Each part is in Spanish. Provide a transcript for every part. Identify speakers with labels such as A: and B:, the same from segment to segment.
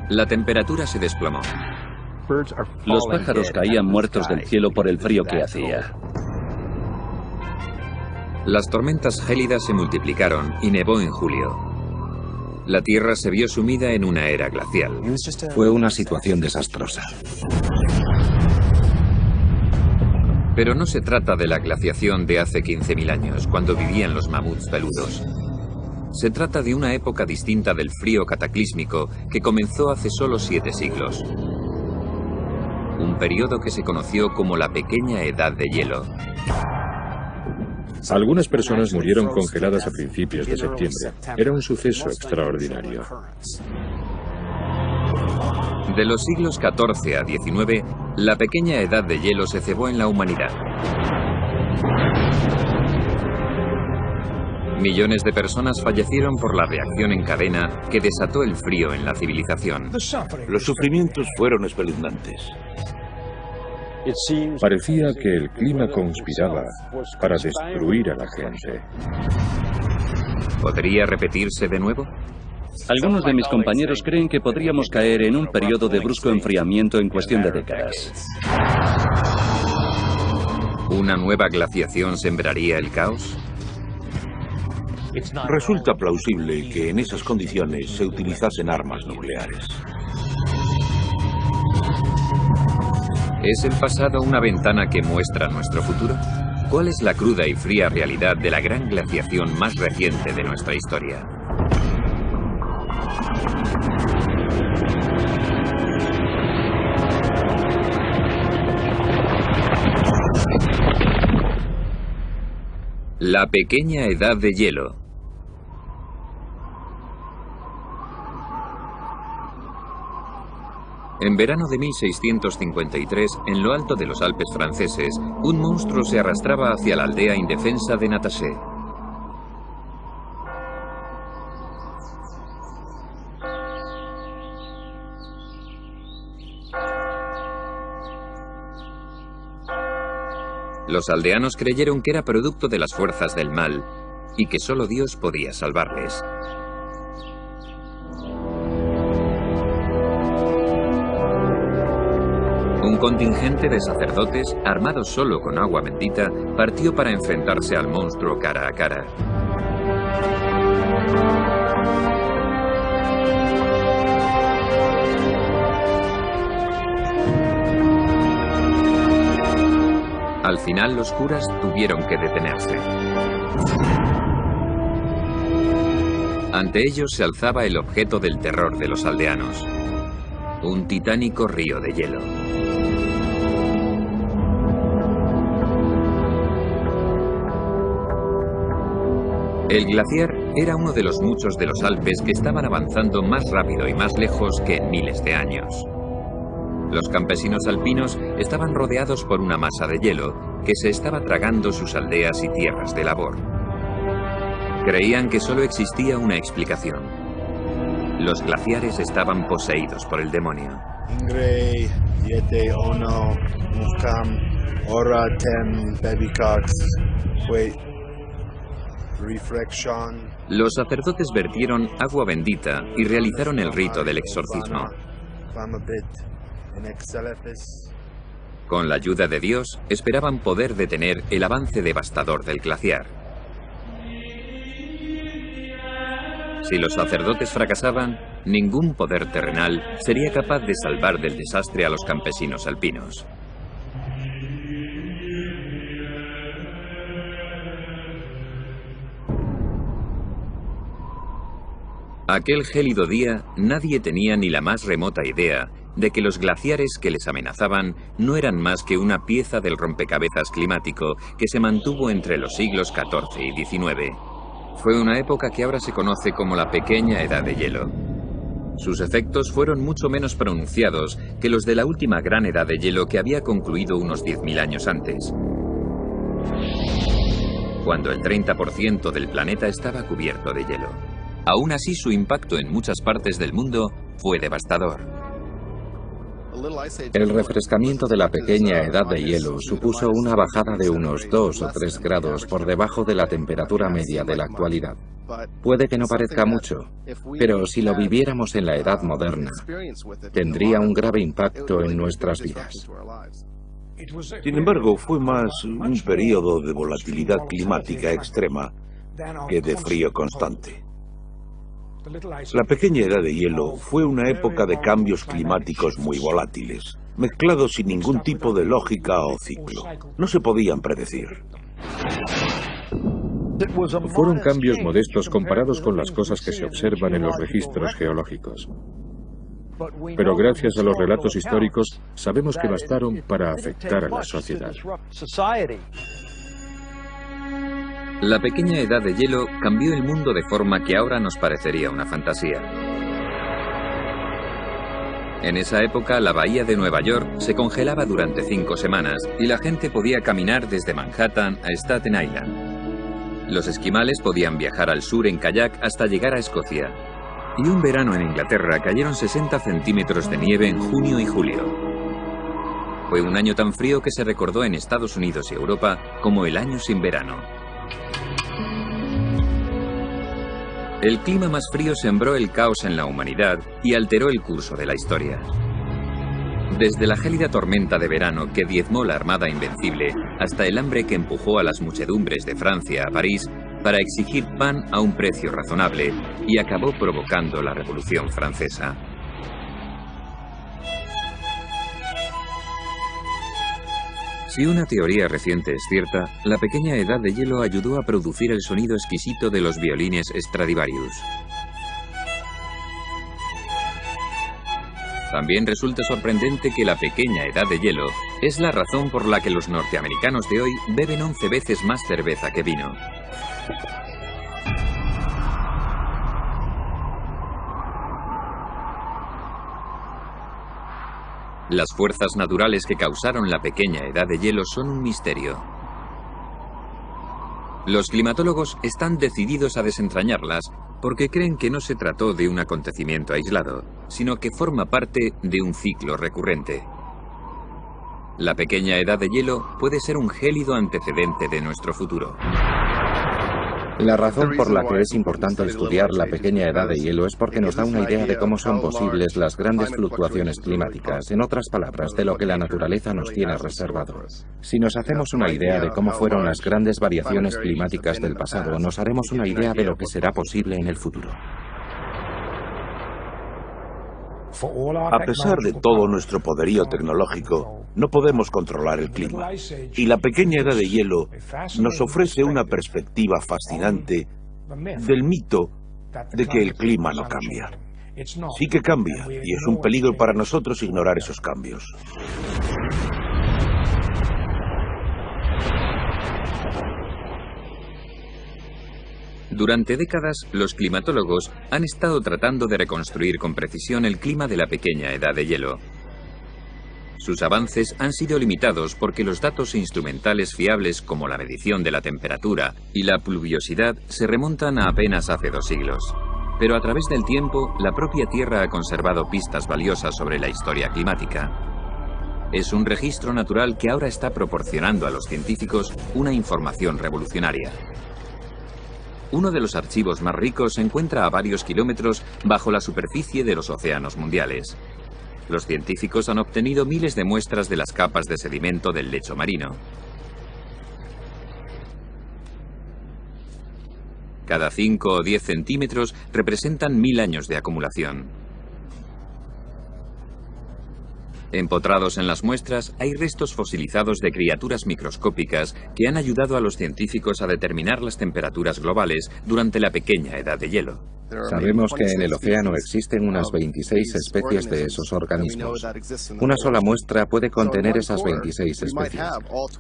A: La temperatura se desplomó.
B: Los pájaros caían muertos del cielo por el frío que hacía.
A: Las tormentas gélidas se multiplicaron y nevó en julio. La Tierra se vio sumida en una era glacial.
C: Fue una situación desastrosa.
A: Pero no se trata de la glaciación de hace 15.000 años, cuando vivían los mamuts peludos. Se trata de una época distinta del frío cataclísmico que comenzó hace solo 7 siglos. Un periodo que se conoció como la Pequeña Edad de Hielo.
D: Algunas personas murieron congeladas a principios de septiembre. Era un suceso extraordinario.
A: De los siglos XIV a XIX, la Pequeña Edad de Hielo se cebó en la humanidad. Millones de personas fallecieron por la reacción en cadena que desató el frío en la civilización.
E: Los sufrimientos fueron espeluznantes.
D: Parecía que el clima conspiraba para destruir a la gente.
A: ¿Podría repetirse de nuevo?
B: Algunos de mis compañeros creen que podríamos caer en un periodo de brusco enfriamiento en cuestión de décadas.
A: ¿Una nueva glaciación sembraría el caos?
E: Resulta plausible que en esas condiciones se utilizasen armas nucleares.
A: ¿Es el pasado una ventana que muestra nuestro futuro? ¿Cuál es la cruda y fría realidad de la gran glaciación más reciente de nuestra historia? La Pequeña Edad de Hielo. En verano de 1653, en lo alto de los Alpes franceses, un monstruo se arrastraba hacia la aldea indefensa de Natashe. Los aldeanos creyeron que era producto de las fuerzas del mal y que solo Dios podía salvarles. Un contingente de sacerdotes, armados solo con agua bendita, partió para enfrentarse al monstruo cara a cara. Al final, los curas tuvieron que detenerse. Ante ellos se alzaba el objeto del terror de los aldeanos: un titánico río de hielo. El glaciar era uno de los muchos de los Alpes que estaban avanzando más rápido y más lejos que en miles de años. Los campesinos alpinos estaban rodeados por una masa de hielo que se estaba tragando sus aldeas y tierras de labor. Creían que solo existía una explicación: los glaciares estaban poseídos por el demonio. Los sacerdotes vertieron agua bendita y realizaron el rito del exorcismo. Con la ayuda de Dios, esperaban poder detener el avance devastador del glaciar. Si los sacerdotes fracasaban, ningún poder terrenal sería capaz de salvar del desastre a los campesinos alpinos. Aquel gélido día, nadie tenía ni la más remota idea de que los glaciares que les amenazaban no eran más que una pieza del rompecabezas climático que se mantuvo entre los siglos XIV y XIX. Fue una época que ahora se conoce como la Pequeña Edad de Hielo. Sus efectos fueron mucho menos pronunciados que los de la última gran edad de hielo que había concluido unos 10.000 años antes, cuando el 30% del planeta estaba cubierto de hielo. Aún así, su impacto en muchas partes del mundo fue devastador.
C: El refrescamiento de la pequeña edad de hielo supuso una bajada de unos 2 o 3 grados por debajo de la temperatura media de la actualidad. Puede que no parezca mucho, pero si lo viviéramos en la edad moderna, tendría un grave impacto en nuestras vidas.
E: Sin embargo, fue más un periodo de volatilidad climática extrema que de frío constante. La pequeña edad de hielo fue una época de cambios climáticos muy volátiles, mezclados sin ningún tipo de lógica o ciclo. No se podían predecir.
D: Fueron cambios modestos comparados con las cosas que se observan en los registros geológicos. Pero gracias a los relatos históricos, sabemos que bastaron para afectar a la sociedad.
A: La pequeña edad de hielo cambió el mundo de forma que ahora nos parecería una fantasía. En esa época, la bahía de Nueva York se congelaba durante 5 semanas y la gente podía caminar desde Manhattan a Staten Island. Los esquimales podían viajar al sur en kayak hasta llegar a Escocia. Y un verano en Inglaterra cayeron 60 centímetros de nieve en junio y julio. Fue un año tan frío que se recordó en Estados Unidos y Europa como el año sin verano. El clima más frío sembró el caos en la humanidad y alteró el curso de la historia. Desde la gélida tormenta de verano que diezmó la Armada Invencible hasta el hambre que empujó a las muchedumbres de Francia a París para exigir pan a un precio razonable y acabó provocando la Revolución Francesa. Si una teoría reciente es cierta, la pequeña edad de hielo ayudó a producir el sonido exquisito de los violines Stradivarius. También resulta sorprendente que la pequeña edad de hielo es la razón por la que los norteamericanos de hoy beben 11 veces más cerveza que vino. Las fuerzas naturales que causaron la pequeña edad de hielo son un misterio. Los climatólogos están decididos a desentrañarlas porque creen que no se trató de un acontecimiento aislado, sino que forma parte de un ciclo recurrente. La pequeña edad de hielo puede ser un gélido antecedente de nuestro futuro.
C: La razón por la que es importante estudiar la pequeña edad de hielo es porque nos da una idea de cómo son posibles las grandes fluctuaciones climáticas, en otras palabras, de lo que la naturaleza nos tiene reservado. Si nos hacemos una idea de cómo fueron las grandes variaciones climáticas del pasado, nos haremos una idea de lo que será posible en el futuro.
E: A pesar de todo nuestro poderío tecnológico, no podemos controlar el clima. Y la pequeña edad de hielo nos ofrece una perspectiva fascinante del mito de que el clima no cambia. Sí que cambia, y es un peligro para nosotros ignorar esos cambios.
A: Durante décadas, los climatólogos han estado tratando de reconstruir con precisión el clima de la pequeña edad de hielo. Sus avances han sido limitados porque los datos instrumentales fiables como la medición de la temperatura y la pluviosidad se remontan a apenas hace 2 siglos. Pero a través del tiempo, la propia Tierra ha conservado pistas valiosas sobre la historia climática. Es un registro natural que ahora está proporcionando a los científicos una información revolucionaria. Uno de los archivos más ricos se encuentra a varios kilómetros bajo la superficie de los océanos mundiales. Los científicos han obtenido miles de muestras de las capas de sedimento del lecho marino. Cada 5 o 10 centímetros representan 1000 años de acumulación. Empotrados en las muestras hay restos fosilizados de criaturas microscópicas que han ayudado a los científicos a determinar las temperaturas globales durante la pequeña edad de hielo.
C: Sabemos que en el océano existen unas 26 especies de esos organismos. Una sola muestra puede contener esas 26 especies,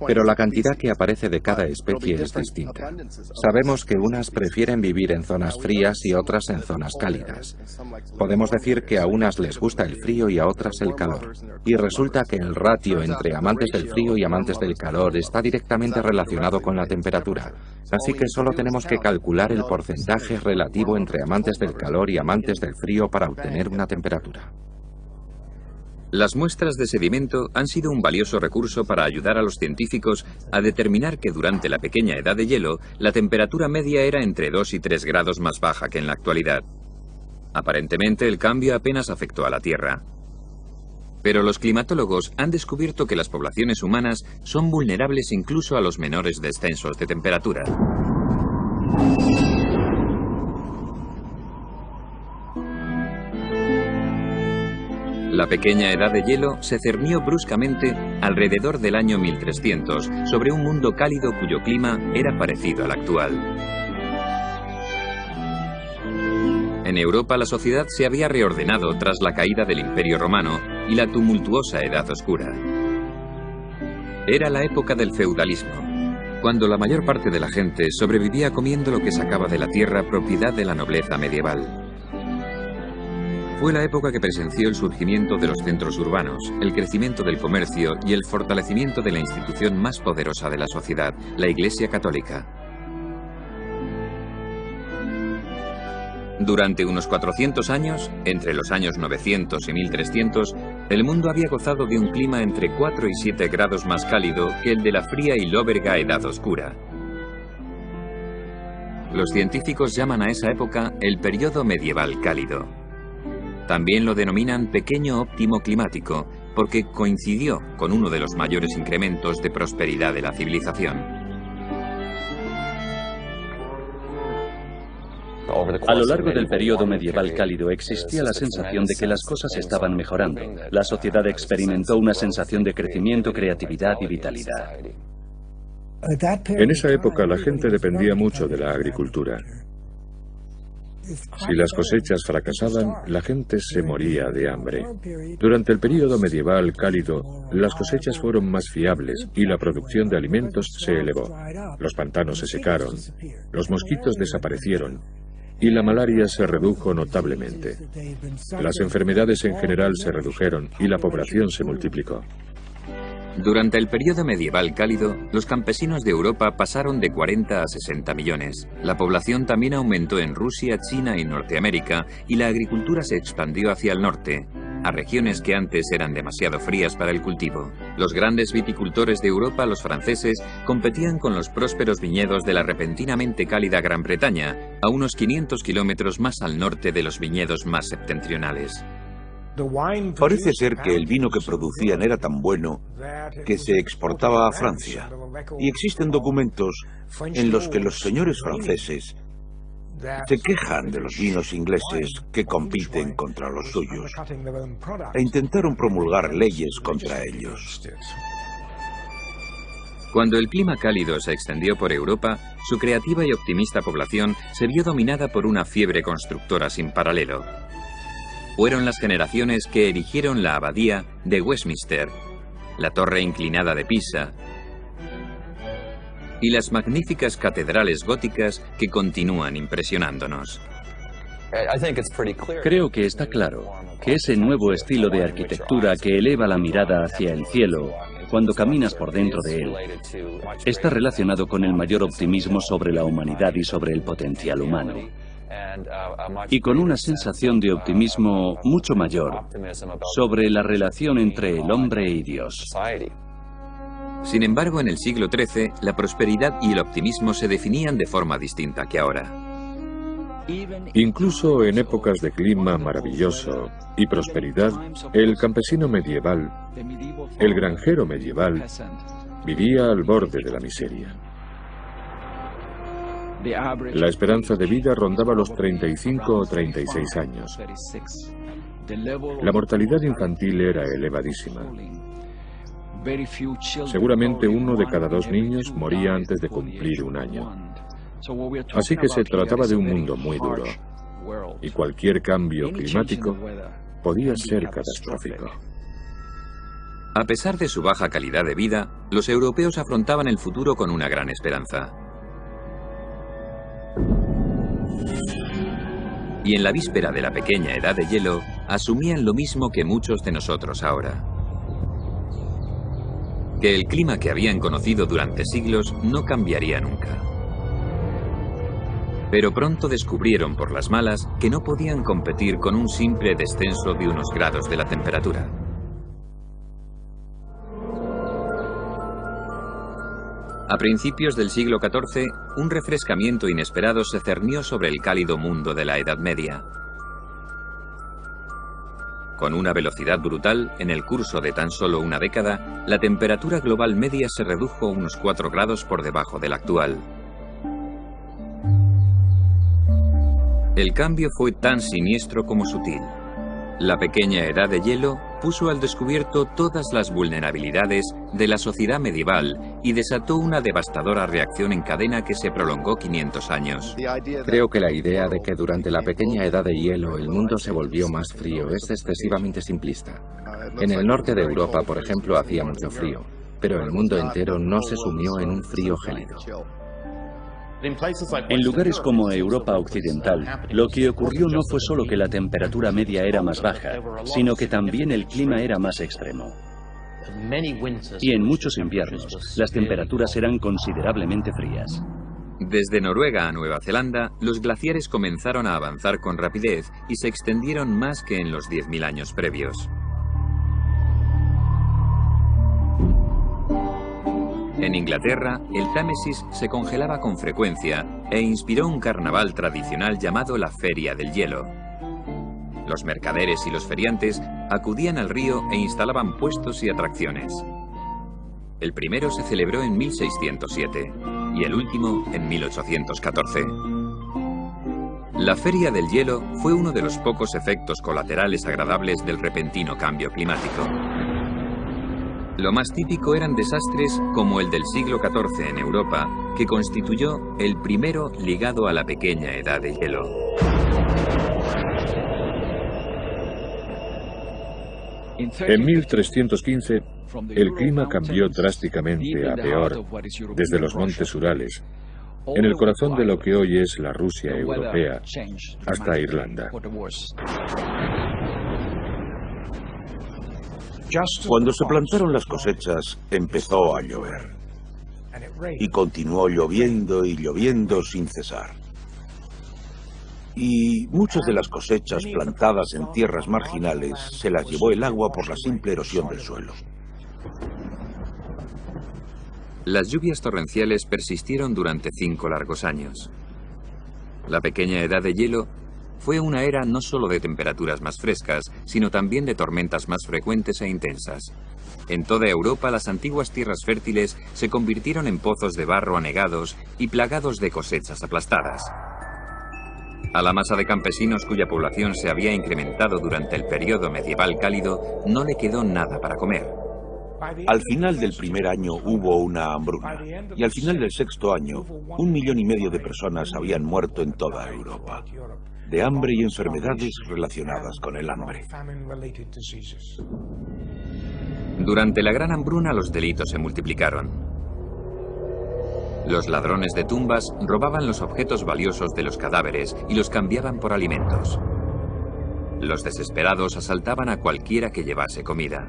C: pero la cantidad que aparece de cada especie es distinta. Sabemos que unas prefieren vivir en zonas frías y otras en zonas cálidas. Podemos decir que a unas les gusta el frío y a otras el calor. Y resulta que el ratio entre amantes del frío y amantes del calor está directamente relacionado con la temperatura. Así que solo tenemos que calcular el porcentaje relativo entre amantes del calor y amantes del frío para obtener una temperatura.
A: Las muestras de sedimento han sido un valioso recurso para ayudar a los científicos a determinar que durante la pequeña edad de hielo, la temperatura media era entre 2 y 3 grados más baja que en la actualidad. Aparentemente, el cambio apenas afectó a la Tierra. Pero los climatólogos han descubierto que las poblaciones humanas son vulnerables incluso a los menores descensos de temperatura. La pequeña edad de hielo se cernió bruscamente alrededor del año 1300 sobre un mundo cálido cuyo clima era parecido al actual. En Europa la sociedad se había reordenado tras la caída del Imperio Romano y la tumultuosa Edad Oscura. Era la época del feudalismo, cuando la mayor parte de la gente sobrevivía comiendo lo que sacaba de la tierra propiedad de la nobleza medieval. Fue la época que presenció el surgimiento de los centros urbanos, el crecimiento del comercio y el fortalecimiento de la institución más poderosa de la sociedad, la Iglesia Católica. Durante unos 400 años, entre los años 900 y 1300, el mundo había gozado de un clima entre 4 y 7 grados más cálido que el de la fría y lóbrega Edad Oscura. Los científicos llaman a esa época el periodo medieval cálido. También lo denominan pequeño óptimo climático, porque coincidió con uno de los mayores incrementos de prosperidad de la civilización.
B: A lo largo del periodo medieval cálido existía la sensación de que las cosas estaban mejorando. La sociedad experimentó una sensación de crecimiento, creatividad y vitalidad.
D: En esa época la gente dependía mucho de la agricultura. Si las cosechas fracasaban, la gente se moría de hambre. Durante el período medieval cálido, las cosechas fueron más fiables y la producción de alimentos se elevó. Los pantanos se secaron, los mosquitos desaparecieron y la malaria se redujo notablemente. Las enfermedades en general se redujeron y la población se multiplicó.
A: Durante el periodo medieval cálido, los campesinos de Europa pasaron de 40 a 60 millones. La población también aumentó en Rusia, China y Norteamérica, y la agricultura se expandió hacia el norte, a regiones que antes eran demasiado frías para el cultivo. Los grandes viticultores de Europa, los franceses, competían con los prósperos viñedos de la repentinamente cálida Gran Bretaña, a unos 500 kilómetros más al norte de los viñedos más septentrionales.
E: Parece ser que el vino que producían era tan bueno que se exportaba a Francia. Y existen documentos en los que los señores franceses se quejan de los vinos ingleses que compiten contra los suyos e intentaron promulgar leyes contra ellos.
A: Cuando el clima cálido se extendió por Europa, su creativa y optimista población se vio dominada por una fiebre constructora sin paralelo. Fueron las generaciones que erigieron la abadía de Westminster, la torre inclinada de Pisa y las magníficas catedrales góticas que continúan impresionándonos.
B: Creo que está claro que ese nuevo estilo de arquitectura que eleva la mirada hacia el cielo cuando caminas por dentro de él está relacionado con el mayor optimismo sobre la humanidad y sobre el potencial humano. Y con una sensación de optimismo mucho mayor sobre la relación entre el hombre y Dios.
A: Sin embargo, en el siglo XIII, la prosperidad y el optimismo se definían de forma distinta que ahora.
D: Incluso en épocas de clima maravilloso y prosperidad, el campesino medieval, el granjero medieval, vivía al borde de la miseria. La esperanza de vida rondaba los 35 o 36 años. La mortalidad infantil era elevadísima. Seguramente 1 de cada 2 niños moría antes de cumplir 1 año. Así que se trataba de un mundo muy duro, y cualquier cambio climático podía ser catastrófico.
A: A pesar de su baja calidad de vida, los europeos afrontaban el futuro con una gran esperanza. Y en la víspera de la pequeña edad de hielo, asumían lo mismo que muchos de nosotros ahora. Que el clima que habían conocido durante siglos no cambiaría nunca. Pero pronto descubrieron por las malas que no podían competir con un simple descenso de unos grados de la temperatura. A principios del siglo XIV, un refrescamiento inesperado se cernió sobre el cálido mundo de la Edad Media. Con una velocidad brutal, en el curso de tan solo una década, la temperatura global media se redujo unos 4 grados por debajo de la actual. El cambio fue tan siniestro como sutil. La pequeña edad de hielo puso al descubierto todas las vulnerabilidades de la sociedad medieval y desató una devastadora reacción en cadena que se prolongó 500 años.
C: Creo que la idea de que durante la pequeña edad de hielo el mundo se volvió más frío es excesivamente simplista. En el norte de Europa, por ejemplo, hacía mucho frío, pero el mundo entero no se sumió en un frío gélido.
B: En lugares como Europa Occidental, lo que ocurrió no fue solo que la temperatura media era más baja, sino que también el clima era más extremo. Y en muchos inviernos, las temperaturas eran considerablemente frías.
A: Desde Noruega a Nueva Zelanda, los glaciares comenzaron a avanzar con rapidez y se extendieron más que en los 10.000 años previos. En Inglaterra, el Támesis se congelaba con frecuencia e inspiró un carnaval tradicional llamado la Feria del Hielo. Los mercaderes y los feriantes acudían al río e instalaban puestos y atracciones. El primero se celebró en 1607 y el último en 1814. La Feria del Hielo fue uno de los pocos efectos colaterales agradables del repentino cambio climático. Lo más típico eran desastres como el del siglo XIV en Europa, que constituyó el primero ligado a la pequeña edad de hielo.
D: En 1315, el clima cambió drásticamente a peor desde los montes Urales, en el corazón de lo que hoy es la Rusia europea, hasta Irlanda.
E: Cuando se plantaron las cosechas, empezó a llover. Y continuó lloviendo y lloviendo sin cesar. Y muchas de las cosechas plantadas en tierras marginales se las llevó el agua por la simple erosión del suelo.
A: Las lluvias torrenciales persistieron durante 5 largos años. La pequeña edad de hielo fue una era no solo de temperaturas más frescas, sino también de tormentas más frecuentes e intensas. En toda Europa, las antiguas tierras fértiles se convirtieron en pozos de barro anegados y plagados de cosechas aplastadas. A la masa de campesinos cuya población se había incrementado durante el periodo medieval cálido, no le quedó nada para comer.
E: Al final del primer año hubo una hambruna, y al final del 6.º año, 1,5 millones de personas habían muerto en toda Europa, de hambre y enfermedades relacionadas con el hambre.
A: Durante la gran hambruna los delitos se multiplicaron. Los ladrones de tumbas robaban los objetos valiosos de los cadáveres y los cambiaban por alimentos. Los desesperados asaltaban a cualquiera que llevase comida.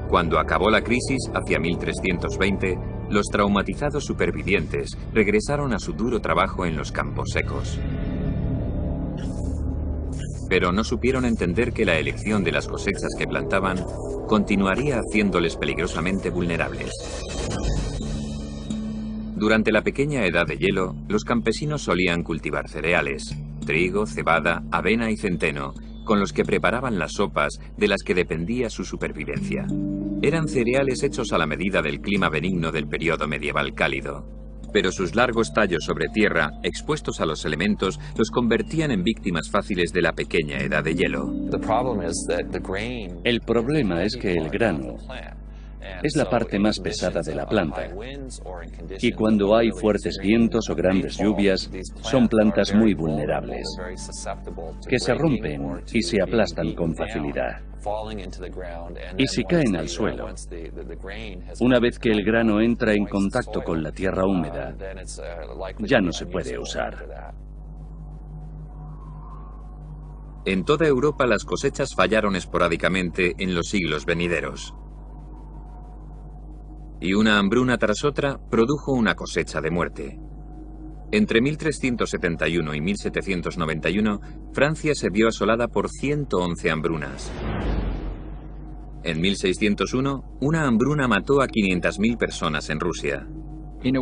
A: Cuando acabó la crisis, hacia 1320, los traumatizados supervivientes regresaron a su duro trabajo en los campos secos. Pero no supieron entender que la elección de las cosechas que plantaban continuaría haciéndoles peligrosamente vulnerables. Durante la pequeña edad de hielo, los campesinos solían cultivar cereales, trigo, cebada, avena y centeno, con los que preparaban las sopas de las que dependía su supervivencia. Eran cereales hechos a la medida del clima benigno del periodo medieval cálido. Pero sus largos tallos sobre tierra, expuestos a los elementos, los convertían en víctimas fáciles de la pequeña edad de hielo.
B: El problema es que el grano es la parte más pesada de la planta. Y cuando hay fuertes vientos o grandes lluvias, son plantas muy vulnerables, que se rompen y se aplastan con facilidad. Y si caen al suelo, una vez que el grano entra en contacto con la tierra húmeda, ya no se puede usar.
A: En toda Europa las cosechas fallaron esporádicamente en los siglos venideros. Y una hambruna tras otra produjo una cosecha de muerte. Entre 1371 y 1791, Francia se vio asolada por 111 hambrunas. En 1601, una hambruna mató a 500.000 personas en Rusia.
D: En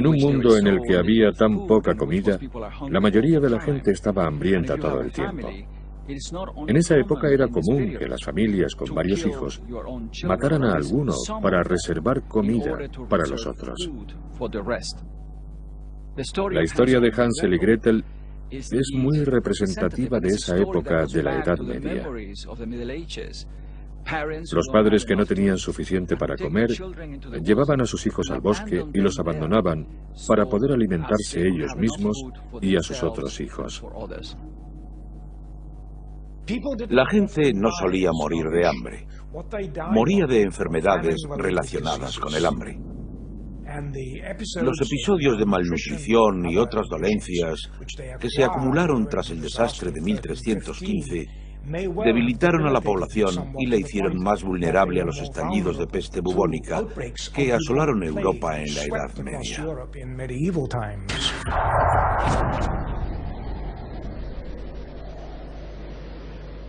D: un mundo en el que había tan poca comida, la mayoría de la gente estaba hambrienta todo el tiempo. En esa época era común que las familias con varios hijos mataran a alguno para reservar comida para los otros. La historia de Hansel y Gretel es muy representativa de esa época de la Edad Media. Los padres que no tenían suficiente para comer llevaban a sus hijos al bosque y los abandonaban para poder alimentarse ellos mismos y a sus otros hijos.
E: La gente no solía morir de hambre, moría de enfermedades relacionadas con el hambre. Los episodios de malnutrición y otras dolencias que se acumularon tras el desastre de 1315 debilitaron a la población y la hicieron más vulnerable a los estallidos de peste bubónica que asolaron Europa en la Edad Media.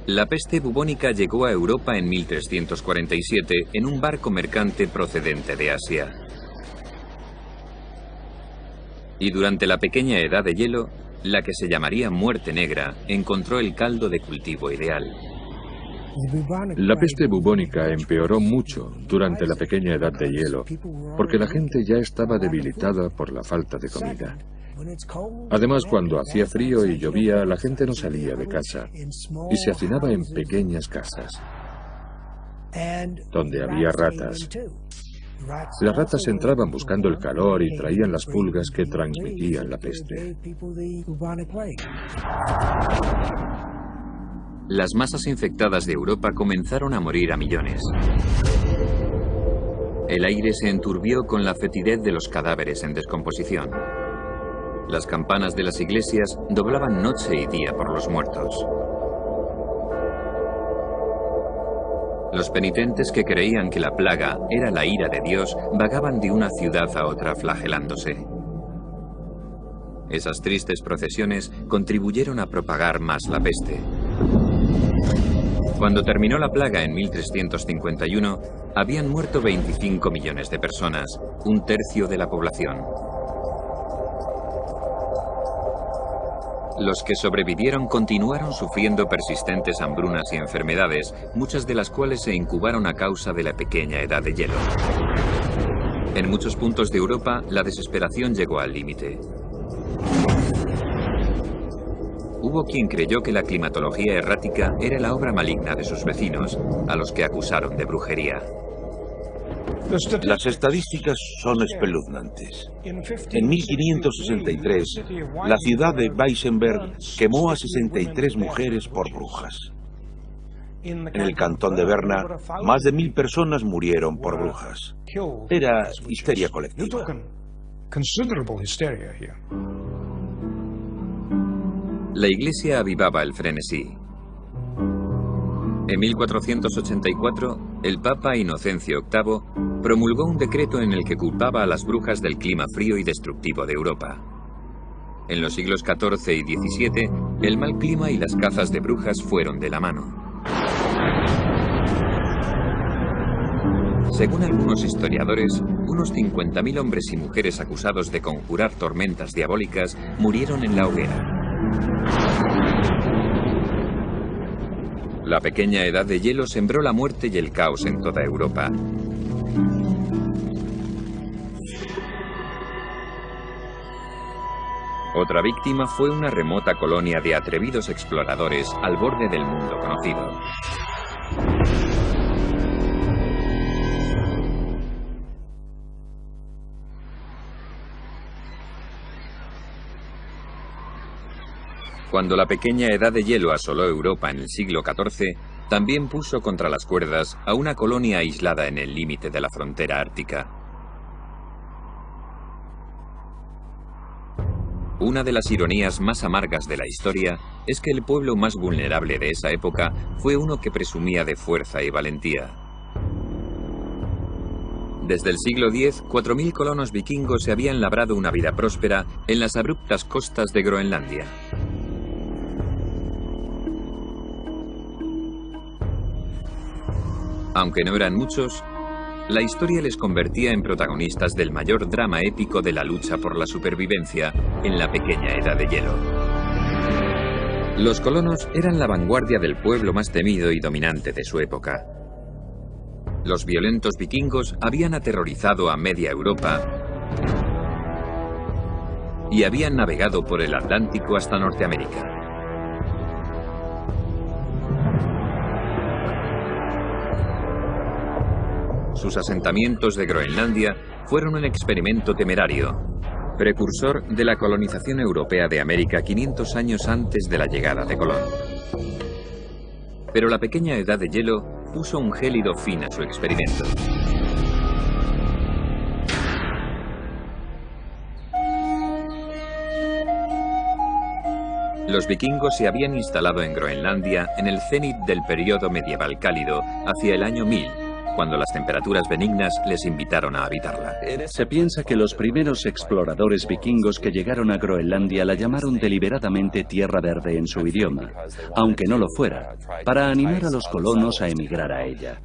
A: La peste bubónica llegó a Europa en 1347 en un barco mercante procedente de Asia. Y durante la pequeña edad de hielo, la que se llamaría Muerte Negra encontró el caldo de cultivo ideal.
D: La peste bubónica empeoró mucho durante la pequeña edad de hielo, porque la gente ya estaba debilitada por la falta de comida. Además, cuando hacía frío y llovía, la gente no salía de casa y se hacinaba en pequeñas casas, donde había ratas. Las ratas entraban buscando el calor y traían las pulgas que transmitían la peste.
A: Las masas infectadas de Europa comenzaron a morir a millones. El aire se enturbió con la fetidez de los cadáveres en descomposición. Las campanas de las iglesias doblaban noche y día por los muertos. Los penitentes que creían que la plaga era la ira de Dios vagaban de una ciudad a otra flagelándose. Esas tristes procesiones contribuyeron a propagar más la peste. Cuando terminó la plaga en 1351, habían muerto 25 millones de personas, un tercio de la población. Los que sobrevivieron continuaron sufriendo persistentes hambrunas y enfermedades, muchas de las cuales se incubaron a causa de la pequeña edad de hielo. En muchos puntos de Europa, la desesperación llegó al límite. Hubo quien creyó que la climatología errática era la obra maligna de sus vecinos, a los que acusaron de brujería.
E: Las estadísticas son espeluznantes. En 1563, la ciudad de Weissenberg quemó a 63 mujeres por brujas. En el cantón de Berna, más de 1000 personas murieron por brujas. Era histeria colectiva.
A: La Iglesia avivaba el frenesí. En 1484, el Papa Inocencio VIII promulgó un decreto en el que culpaba a las brujas del clima frío y destructivo de Europa. En los siglos XIV y XVII, el mal clima y las cazas de brujas fueron de la mano. Según algunos historiadores, unos 50.000 hombres y mujeres acusados de conjurar tormentas diabólicas murieron en la hoguera. La pequeña edad de hielo sembró la muerte y el caos en toda Europa. Otra víctima fue una remota colonia de atrevidos exploradores al borde del mundo conocido. Cuando la pequeña edad de hielo asoló Europa en el siglo XIV, también puso contra las cuerdas a una colonia aislada en el límite de la frontera ártica. Una de las ironías más amargas de la historia es que el pueblo más vulnerable de esa época fue uno que presumía de fuerza y valentía. Desde el siglo X, 4.000 colonos vikingos se habían labrado una vida próspera en las abruptas costas de Groenlandia. Aunque no eran muchos, la historia les convertía en protagonistas del mayor drama épico de la lucha por la supervivencia en la pequeña Edad de Hielo. Los colonos eran la vanguardia del pueblo más temido y dominante de su época. Los violentos vikingos habían aterrorizado a media Europa y habían navegado por el Atlántico hasta Norteamérica. Sus asentamientos de Groenlandia fueron un experimento temerario, precursor de la colonización europea de América 500 años antes de la llegada de Colón. Pero la pequeña Edad de Hielo puso un gélido fin a su experimento. Los vikingos se habían instalado en Groenlandia en el cenit del periodo medieval cálido, hacia el año 1000, cuando las temperaturas benignas les invitaron a habitarla.
B: Se piensa que los primeros exploradores vikingos que llegaron a Groenlandia la llamaron deliberadamente Tierra Verde en su idioma, aunque no lo fuera, para animar a los colonos a emigrar a ella.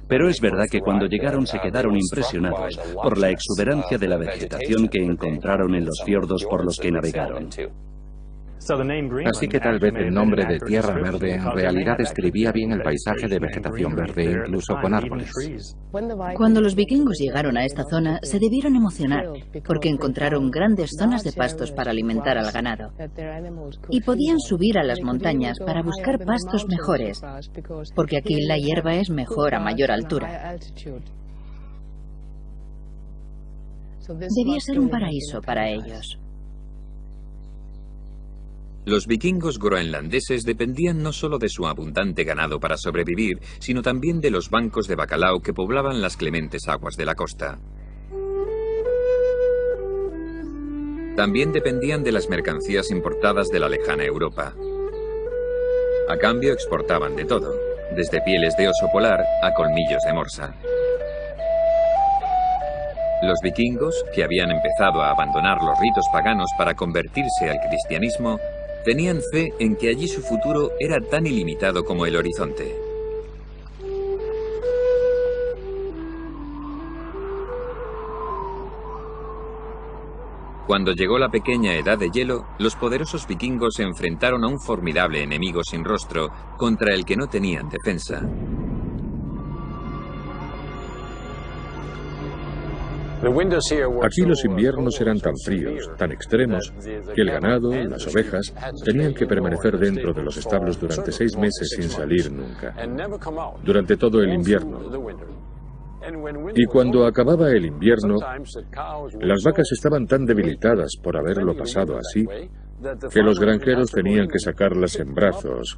B: Pero es verdad que cuando llegaron se quedaron impresionados por la exuberancia de la vegetación que encontraron en los fiordos por los que navegaron.
C: Así que tal vez el nombre de Tierra Verde en realidad describía bien el paisaje de vegetación verde, incluso con árboles.
F: Cuando los vikingos llegaron a esta zona, se debieron emocionar, porque encontraron grandes zonas de pastos para alimentar al ganado. Y podían subir a las montañas para buscar pastos mejores, porque aquí la hierba es mejor a mayor altura. Debía ser un paraíso para ellos.
A: Los vikingos groenlandeses dependían no solo de su abundante ganado para sobrevivir, sino también de los bancos de bacalao que poblaban las clementes aguas de la costa. También dependían de las mercancías importadas de la lejana Europa. A cambio exportaban de todo, desde pieles de oso polar a colmillos de morsa. Los vikingos, que habían empezado a abandonar los ritos paganos para convertirse al cristianismo, tenían fe en que allí su futuro era tan ilimitado como el horizonte. Cuando llegó la pequeña Edad de Hielo, los poderosos vikingos se enfrentaron a un formidable enemigo sin rostro contra el que no tenían defensa.
D: Aquí los inviernos eran tan fríos, tan extremos, que el ganado, las ovejas, tenían que permanecer dentro de los establos durante 6 meses sin salir nunca, durante todo el invierno. Y cuando acababa el invierno, las vacas estaban tan debilitadas por haberlo pasado así, que los granjeros tenían que sacarlas en brazos,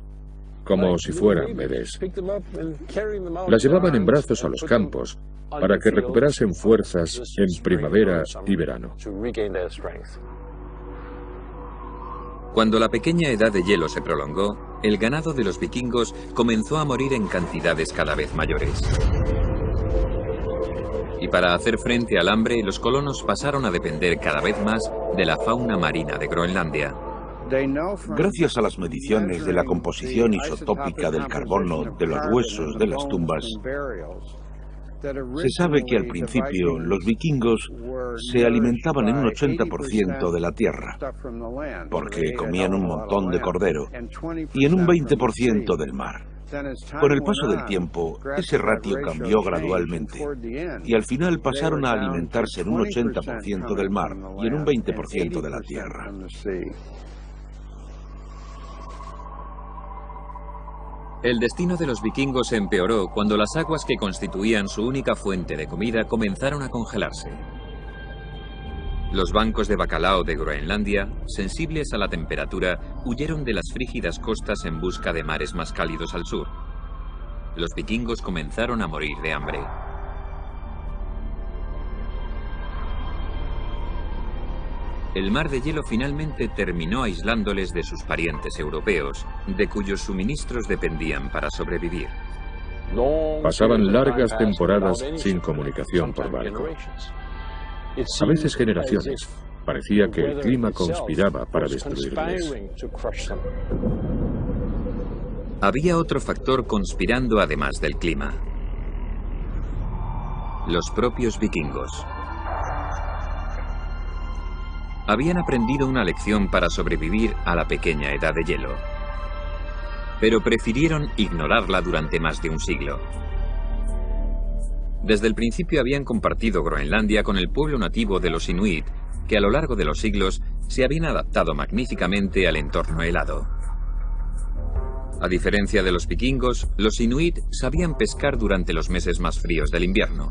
D: como si fueran bebés. Las llevaban en brazos a los campos para que recuperasen fuerzas en primavera y verano.
A: Cuando la pequeña Edad de Hielo se prolongó, el ganado de los vikingos comenzó a morir en cantidades cada vez mayores. Y para hacer frente al hambre, los colonos pasaron a depender cada vez más de la fauna marina de Groenlandia.
E: Gracias a las mediciones de la composición isotópica del carbono de los huesos de las tumbas, se sabe que al principio los vikingos se alimentaban en un 80% de la tierra, porque comían un montón de cordero, y en un 20% del mar. Con el paso del tiempo, ese ratio cambió gradualmente, y al final pasaron a alimentarse en un 80% del mar y en un 20% de la tierra.
A: El destino de los vikingos se empeoró cuando las aguas que constituían su única fuente de comida comenzaron a congelarse. Los bancos de bacalao de Groenlandia, sensibles a la temperatura, huyeron de las frígidas costas en busca de mares más cálidos al sur. Los vikingos comenzaron a morir de hambre. El mar de hielo finalmente terminó aislándoles de sus parientes europeos, de cuyos suministros dependían para sobrevivir.
D: Pasaban largas temporadas sin comunicación por barco. A veces generaciones. Parecía que el clima conspiraba para destruirles.
A: Había otro factor conspirando además del clima. los propios vikingos. Habían aprendido una lección para sobrevivir a la pequeña edad de hielo, pero prefirieron ignorarla durante más de un siglo. Desde el principio habían compartido Groenlandia con el pueblo nativo de los Inuit, que a lo largo de los siglos se habían adaptado magníficamente al entorno helado. A diferencia de los vikingos, los Inuit sabían pescar durante los meses más fríos del invierno.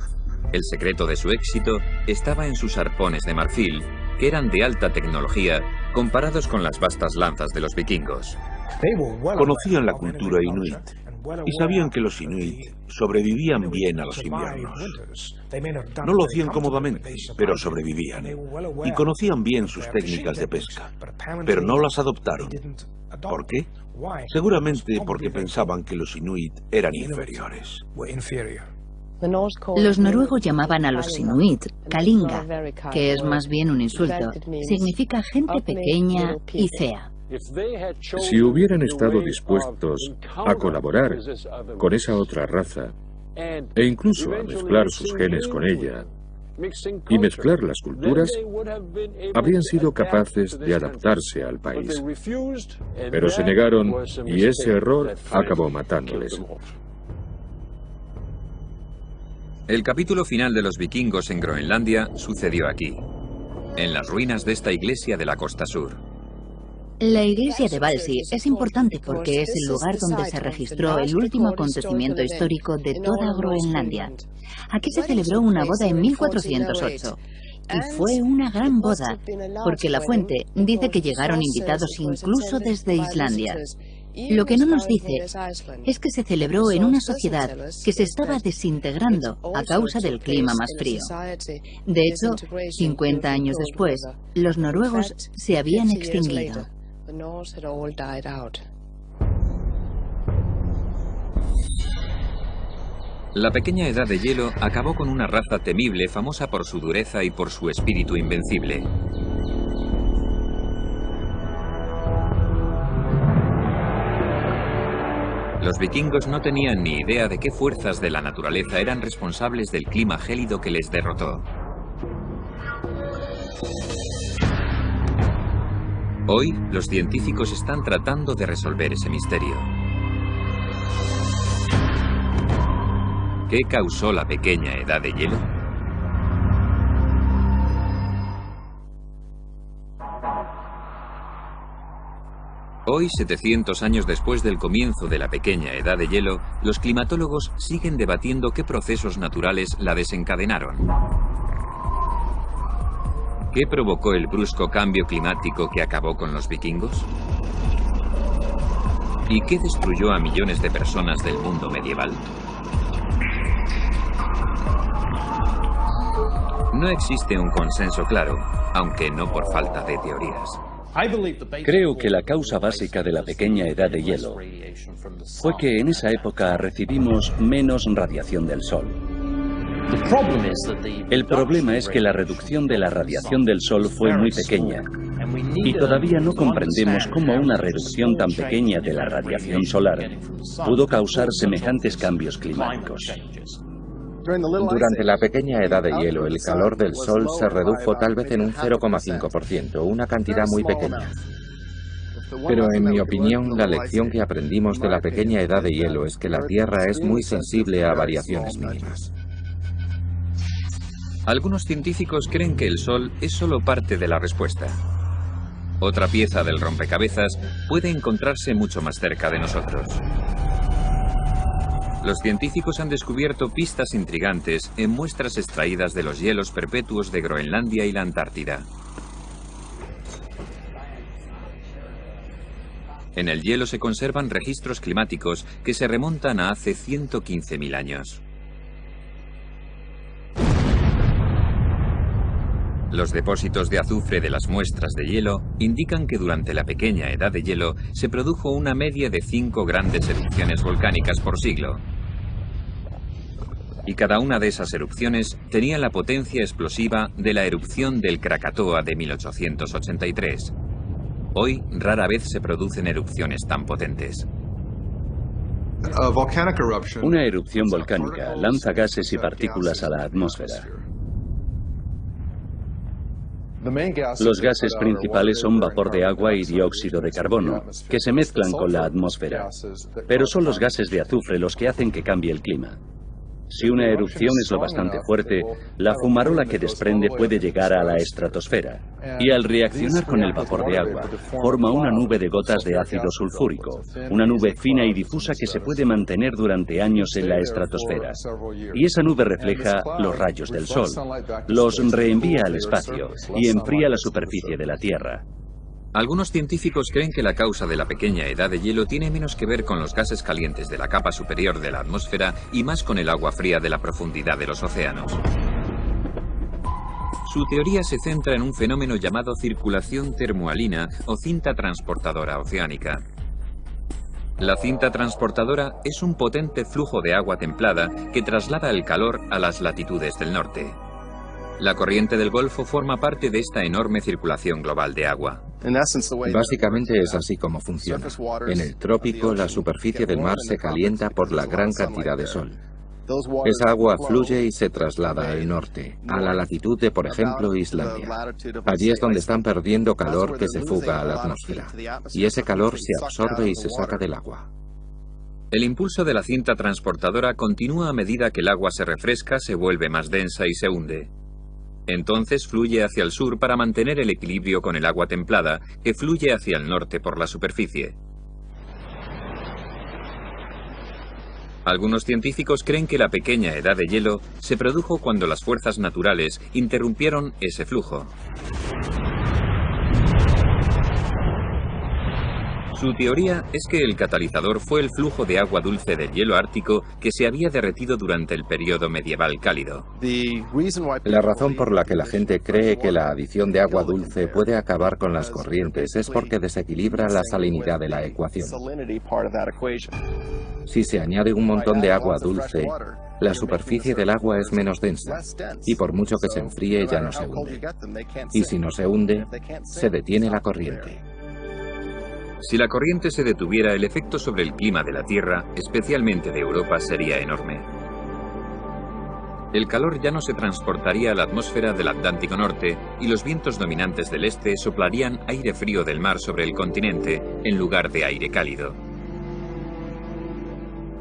A: El secreto de su éxito estaba en sus arpones de marfil, que eran de alta tecnología comparados con las vastas lanzas de los vikingos.
E: Conocían la cultura inuit y sabían que los inuit sobrevivían bien a los inviernos. No lo hacían cómodamente, pero sobrevivían. Y conocían bien sus técnicas de pesca, pero no las adoptaron. ¿Por qué? Seguramente porque pensaban que los inuit eran inferiores.
F: Los noruegos llamaban a los inuit Kalinga, que es más bien un insulto. Significa gente pequeña y fea.
D: Si hubieran estado dispuestos a colaborar con esa otra raza e incluso a mezclar sus genes con ella y mezclar las culturas, habrían sido capaces de adaptarse al país. Pero se negaron y ese error acabó matándoles.
A: El capítulo final de los vikingos en Groenlandia sucedió aquí, en las ruinas de esta iglesia de la costa sur.
F: La iglesia de Valsi es importante porque es el lugar donde se registró el último acontecimiento histórico de toda Groenlandia. Aquí se celebró una boda en 1408. Y fue una gran boda, porque la fuente dice que llegaron invitados incluso desde Islandia. Lo que no nos dice es que se celebró en una sociedad que se estaba desintegrando a causa del clima más frío. De hecho, 50 años después, los noruegos se habían extinguido.
A: La pequeña edad de hielo acabó con una raza temible famosa por su dureza y por su espíritu invencible. Los vikingos no tenían ni idea de qué fuerzas de la naturaleza eran responsables del clima gélido que les derrotó. Hoy, los científicos están tratando de resolver ese misterio. ¿Qué causó la pequeña edad de hielo? Hoy, 700 años después del comienzo de la pequeña edad de hielo, los climatólogos siguen debatiendo qué procesos naturales la desencadenaron. ¿Qué provocó el brusco cambio climático que acabó con los vikingos? ¿Y qué destruyó a millones de personas del mundo medieval? No existe un consenso claro, aunque no por falta de teorías.
B: Creo que la causa básica de la pequeña edad de hielo fue que en esa época recibimos menos radiación del Sol. El problema es que la reducción de la radiación del Sol fue muy pequeña y todavía no comprendemos cómo una reducción tan pequeña de la radiación solar pudo causar semejantes cambios climáticos.
C: Durante la pequeña edad de hielo, el calor del Sol se redujo tal vez en un 0,5%, una cantidad muy pequeña. Pero en mi opinión, la lección que aprendimos de la pequeña edad de hielo es que la Tierra es muy sensible a variaciones mínimas.
A: Algunos científicos creen que el Sol es solo parte de la respuesta. Otra pieza del rompecabezas puede encontrarse mucho más cerca de nosotros. Los científicos han descubierto pistas intrigantes en muestras extraídas de los hielos perpetuos de Groenlandia y la Antártida. En el hielo se conservan registros climáticos que se remontan a hace 115.000 años. Los depósitos de azufre de las muestras de hielo indican que durante la pequeña edad de hielo se produjo una media de 5 grandes erupciones volcánicas por siglo. Y cada una de esas erupciones tenía la potencia explosiva de la erupción del Krakatoa de 1883. Hoy rara vez se producen erupciones tan potentes.
B: Una erupción volcánica lanza gases y partículas a la atmósfera. Los gases principales son vapor de agua y dióxido de carbono, que se mezclan con la atmósfera, pero son los gases de azufre los que hacen que cambie el clima. Si una erupción es lo bastante fuerte, la fumarola que desprende puede llegar a la estratosfera, y al reaccionar con el vapor de agua, forma una nube de gotas de ácido sulfúrico, una nube fina y difusa que se puede mantener durante años en la estratosfera. Y esa nube refleja los rayos del sol, los reenvía al espacio y enfría la superficie de la Tierra.
A: Algunos científicos creen que la causa de la pequeña edad de hielo tiene menos que ver con los gases calientes de la capa superior de la atmósfera y más con el agua fría de la profundidad de los océanos. Su teoría se centra en un fenómeno llamado circulación termohalina o cinta transportadora oceánica. La cinta transportadora es un potente flujo de agua templada que traslada el calor a las latitudes del norte. La corriente del Golfo forma parte de esta enorme circulación global de agua.
C: Básicamente es así como funciona. En el trópico, la superficie del mar se calienta por la gran cantidad de sol. Esa agua fluye y se traslada al norte, a la latitud de, por ejemplo, Islandia. Allí es donde están perdiendo calor que se fuga a la atmósfera. Y ese calor se absorbe y se saca del agua.
A: El impulso de la cinta transportadora continúa a medida que el agua se refresca, se vuelve más densa y se hunde. Entonces fluye hacia el sur para mantener el equilibrio con el agua templada, que fluye hacia el norte por la superficie. Algunos científicos creen que la pequeña edad de hielo se produjo cuando las fuerzas naturales interrumpieron ese flujo. Su teoría es que el catalizador fue el flujo de agua dulce del hielo ártico que se había derretido durante el periodo medieval cálido.
C: La razón por la que la gente cree que la adición de agua dulce puede acabar con las corrientes es porque desequilibra la salinidad de la ecuación. Si se añade un montón de agua dulce, la superficie del agua es menos densa, y por mucho que se enfríe ya no se hunde. Y si no se hunde, se detiene la corriente.
A: Si la corriente se detuviera, el efecto sobre el clima de la Tierra, especialmente de Europa, sería enorme. El calor ya no se transportaría a la atmósfera del Atlántico Norte y los vientos dominantes del este soplarían aire frío del mar sobre el continente en lugar de aire cálido.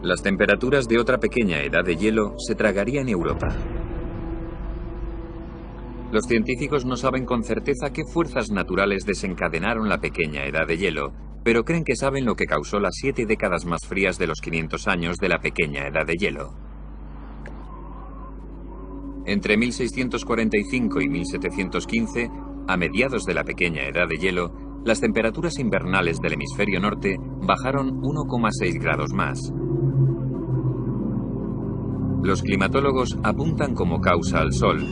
A: Las temperaturas de otra pequeña edad de hielo se tragarían Europa. Los científicos no saben con certeza qué fuerzas naturales desencadenaron la pequeña edad de hielo, pero creen que saben lo que causó las 7 décadas más frías de los 500 años de la pequeña edad de hielo. Entre 1645 y 1715, a mediados de la pequeña edad de hielo, las temperaturas invernales del hemisferio norte bajaron 1,6 grados más. Los climatólogos apuntan como causa al Sol,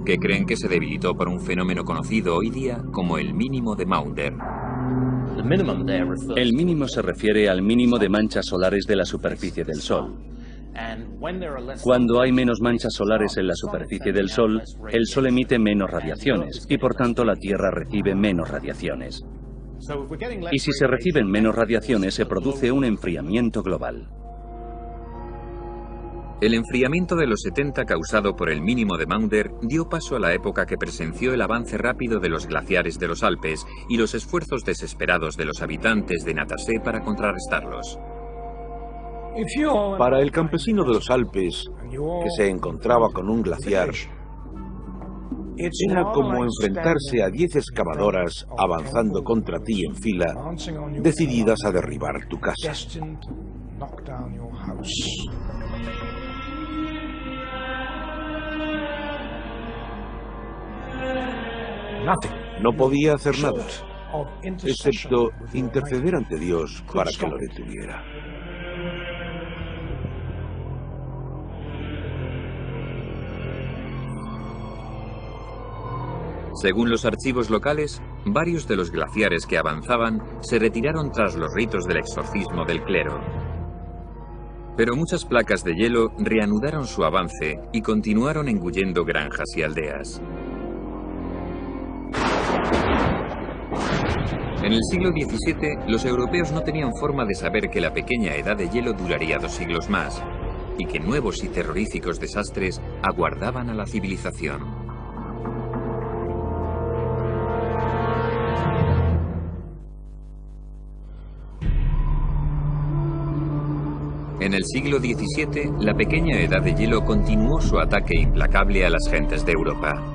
A: que creen que se debilitó por un fenómeno conocido hoy día como el mínimo de Maunder.
B: El mínimo se refiere al mínimo de manchas solares de la superficie del Sol. Cuando hay menos manchas solares en la superficie del Sol, el Sol emite menos radiaciones y por tanto la Tierra recibe menos radiaciones. Y si se reciben menos radiaciones, se produce un enfriamiento global.
A: El enfriamiento de los 70 causado por el mínimo de Maunder dio paso a la época que presenció el avance rápido de los glaciares de los Alpes y los esfuerzos desesperados de los habitantes de Natasé para contrarrestarlos.
E: Para el campesino de los Alpes, que se encontraba con un glaciar, era como enfrentarse a 10 excavadoras avanzando contra ti en fila, decididas a derribar tu casa. No podía hacer nada, excepto interceder ante Dios para que lo detuviera.
A: Según los archivos locales, varios de los glaciares que avanzaban se retiraron tras los ritos del exorcismo del clero. Pero muchas placas de hielo reanudaron su avance y continuaron engullendo granjas y aldeas. En el siglo XVII, los europeos no tenían forma de saber que la pequeña edad de hielo duraría 2 siglos más y que nuevos y terroríficos desastres aguardaban a la civilización. En el siglo XVII, la pequeña edad de hielo continuó su ataque implacable a las gentes de Europa.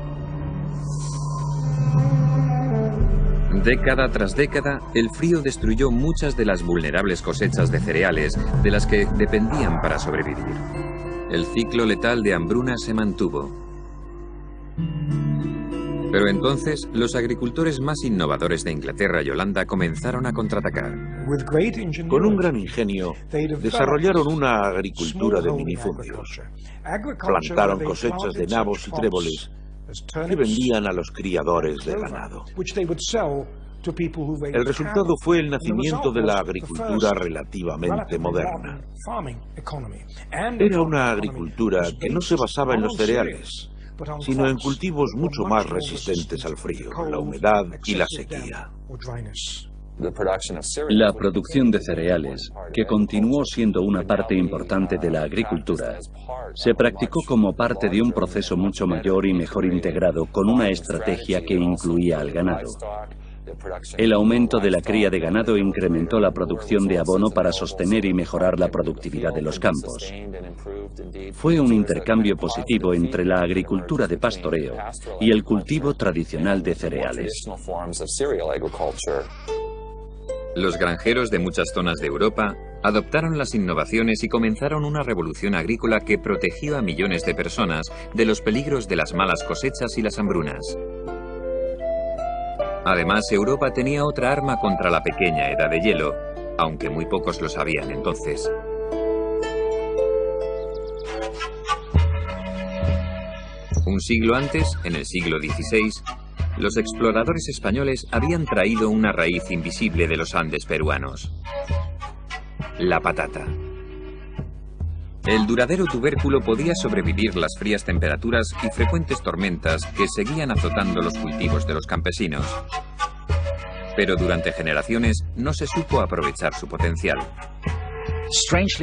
A: Década tras década, el frío destruyó muchas de las vulnerables cosechas de cereales de las que dependían para sobrevivir. El ciclo letal de hambruna se mantuvo. Pero entonces, los agricultores más innovadores de Inglaterra y Holanda comenzaron a contraatacar.
E: Con un gran ingenio, desarrollaron una agricultura de minifundios. Plantaron cosechas de nabos y tréboles que vendían a los criadores de ganado. El resultado fue el nacimiento de la agricultura relativamente moderna. Era una agricultura que no se basaba en los cereales, sino en cultivos mucho más resistentes al frío, la humedad y la sequía.
B: La producción de cereales, que continuó siendo una parte importante de la agricultura, se practicó como parte de un proceso mucho mayor y mejor integrado con una estrategia que incluía al ganado. El aumento de la cría de ganado incrementó la producción de abono para sostener y mejorar la productividad de los campos. Fue un intercambio positivo entre la agricultura de pastoreo y el cultivo tradicional de cereales.
A: Los granjeros de muchas zonas de Europa adoptaron las innovaciones y comenzaron una revolución agrícola que protegió a millones de personas de los peligros de las malas cosechas y las hambrunas. Además, Europa tenía otra arma contra la pequeña edad de hielo, aunque muy pocos lo sabían entonces. Un siglo antes, en el siglo XVI, los exploradores españoles habían traído una raíz invisible de los Andes peruanos: la patata. El duradero tubérculo podía sobrevivir las frías temperaturas y frecuentes tormentas que seguían azotando los cultivos de los campesinos. Pero durante generaciones no se supo aprovechar su potencial.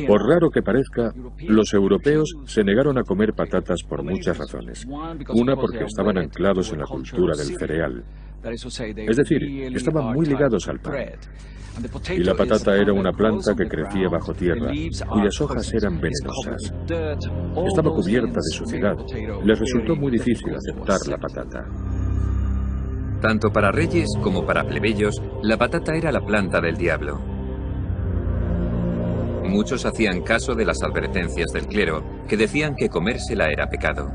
D: Por raro que parezca, los europeos se negaron a comer patatas por muchas razones. Una, porque estaban anclados en la cultura del cereal. Es decir, estaban muy ligados al pan. Y la patata era una planta que crecía bajo tierra, cuyas hojas eran venenosas. Estaba cubierta de suciedad. Les resultó muy difícil aceptar la patata.
A: Tanto para reyes como para plebeyos, la patata era la planta del diablo. Muchos hacían caso de las advertencias del clero, que decían que comérsela era pecado.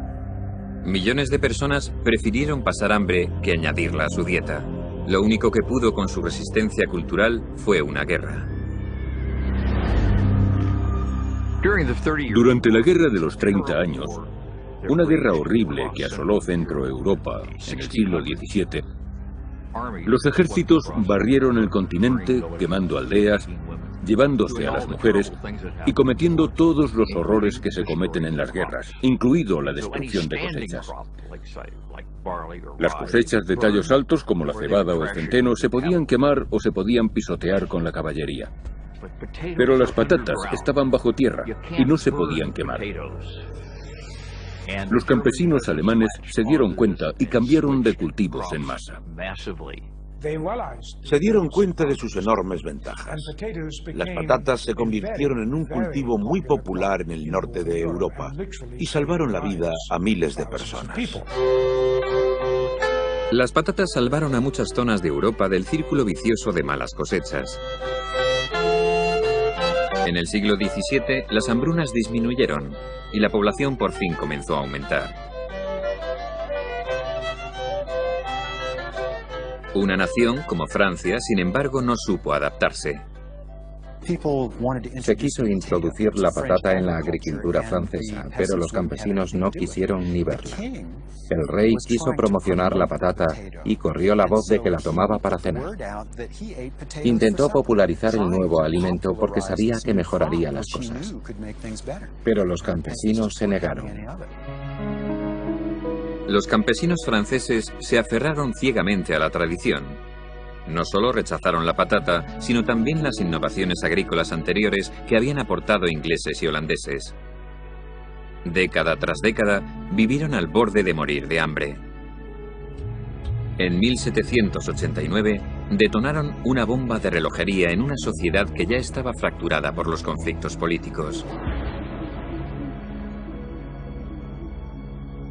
A: Millones de personas prefirieron pasar hambre que añadirla a su dieta. Lo único que pudo con su resistencia cultural fue una guerra.
G: Durante la Guerra de los 30 años, una guerra horrible que asoló Centro Europa en el siglo XVII, los ejércitos barrieron el continente, quemando aldeas, llevándose a las mujeres y cometiendo todos los horrores que se cometen en las guerras, incluido la destrucción de cosechas. Las cosechas de tallos altos, como la cebada o el centeno, se podían quemar o se podían pisotear con la caballería. Pero las patatas estaban bajo tierra y no se podían quemar. Los campesinos alemanes se dieron cuenta y cambiaron de cultivos en masa.
E: Se dieron cuenta de sus enormes ventajas. Las patatas se convirtieron en un cultivo muy popular en el norte de Europa y salvaron la vida a miles de personas.
A: Las patatas salvaron a muchas zonas de Europa del círculo vicioso de malas cosechas. En el siglo XVII, las hambrunas disminuyeron y la población por fin comenzó a aumentar. Una nación como Francia, sin embargo, no supo adaptarse.
C: Se quiso introducir la patata en la agricultura francesa, pero los campesinos no quisieron ni verla. El rey quiso promocionar la patata y corrió la voz de que la tomaba para cenar. Intentó popularizar el nuevo alimento porque sabía que mejoraría las cosas. Pero los campesinos se negaron.
A: Los campesinos franceses se aferraron ciegamente a la tradición. No solo rechazaron la patata, sino también las innovaciones agrícolas anteriores que habían aportado ingleses y holandeses. Década tras década, vivieron al borde de morir de hambre. En 1789, detonaron una bomba de relojería en una sociedad que ya estaba fracturada por los conflictos políticos.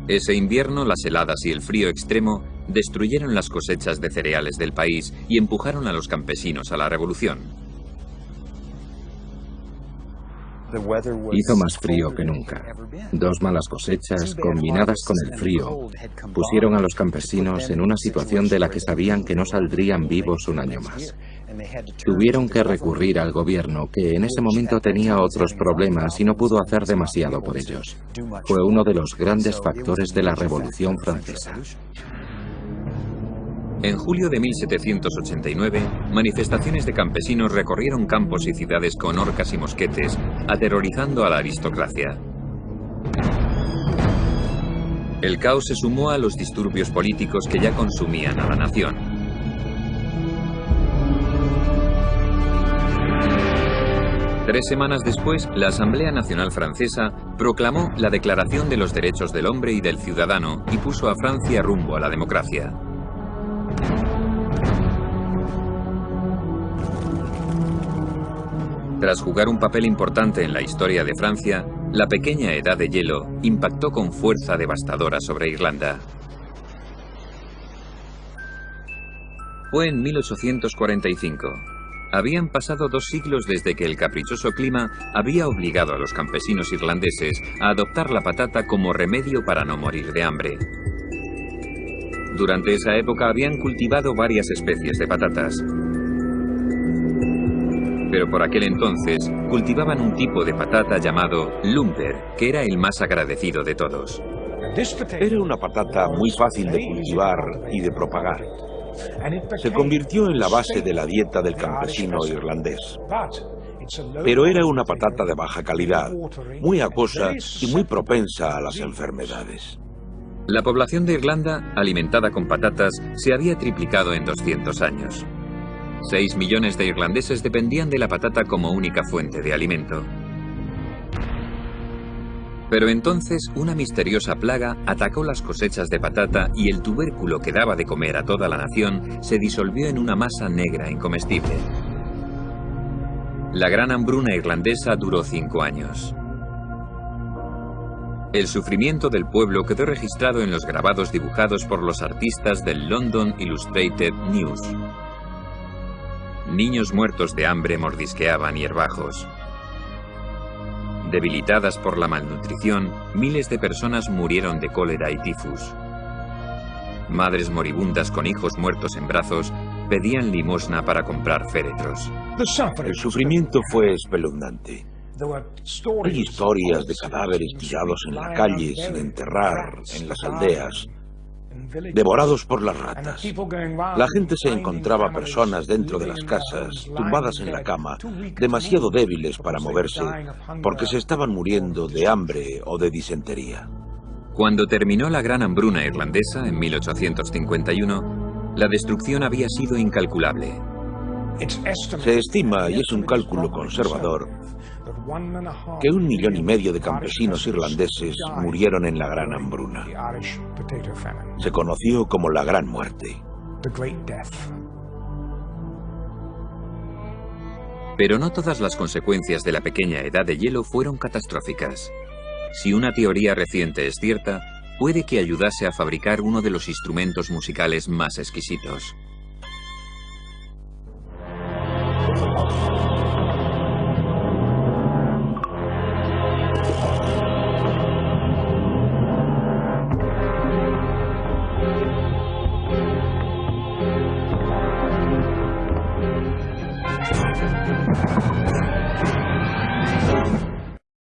A: Ese invierno, las heladas y el frío extremo destruyeron las cosechas de cereales del país y empujaron a los campesinos a la revolución.
C: Hizo más frío que nunca. Dos malas cosechas, combinadas con el frío, pusieron a los campesinos en una situación de la que sabían que no saldrían vivos un año más. Tuvieron que recurrir al gobierno, que en ese momento tenía otros problemas y no pudo hacer demasiado por ellos. Fue uno de los grandes factores de la Revolución Francesa.
A: En julio de 1789, manifestaciones de campesinos recorrieron campos y ciudades con horcas y mosquetes, aterrorizando a la aristocracia. El caos se sumó a los disturbios políticos que ya consumían a la nación. Tres semanas después, la Asamblea Nacional Francesa proclamó la Declaración de los Derechos del Hombre y del Ciudadano y puso a Francia rumbo a la democracia. Tras jugar un papel importante en la historia de Francia, la pequeña edad de hielo impactó con fuerza devastadora sobre Irlanda. Fue en 1845. Habían pasado 2 siglos desde que el caprichoso clima había obligado a los campesinos irlandeses a adoptar la patata como remedio para no morir de hambre. Durante esa época habían cultivado varias especies de patatas. Pero por aquel entonces cultivaban un tipo de patata llamado lumper, que era el más agradecido de todos.
E: Era una patata muy fácil de cultivar y de propagar. Se convirtió en la base de la dieta del campesino irlandés. Pero era una patata de baja calidad, muy acuosa y muy propensa a las enfermedades.
A: La población de Irlanda, alimentada con patatas, se había triplicado en 200 años. 6 millones de irlandeses dependían de la patata como única fuente de alimento. Pero entonces una misteriosa plaga atacó las cosechas de patata y el tubérculo que daba de comer a toda la nación se disolvió en una masa negra incomestible. La gran hambruna irlandesa duró 5 años. El sufrimiento del pueblo quedó registrado en los grabados dibujados por los artistas del London Illustrated News. Niños muertos de hambre mordisqueaban hierbajos. Debilitadas por la malnutrición, miles de personas murieron de cólera y tifus. Madres moribundas con hijos muertos en brazos pedían limosna para comprar féretros.
E: El sufrimiento fue espeluznante. Hay historias de cadáveres tirados en la calle sin enterrar en las aldeas, devorados por las ratas. La gente se encontraba personas dentro de las casas, tumbadas en la cama, demasiado débiles para moverse, porque se estaban muriendo de hambre o de disentería.
A: Cuando terminó la gran hambruna irlandesa en 1851, la destrucción había sido incalculable.
E: Se estima, y es un cálculo conservador, que 1,5 millones de campesinos irlandeses murieron en la gran hambruna. Se conoció como la Gran Muerte.
A: Pero no todas las consecuencias de la pequeña edad de hielo fueron catastróficas. Si una teoría reciente es cierta, puede que ayudase a fabricar uno de los instrumentos musicales más exquisitos.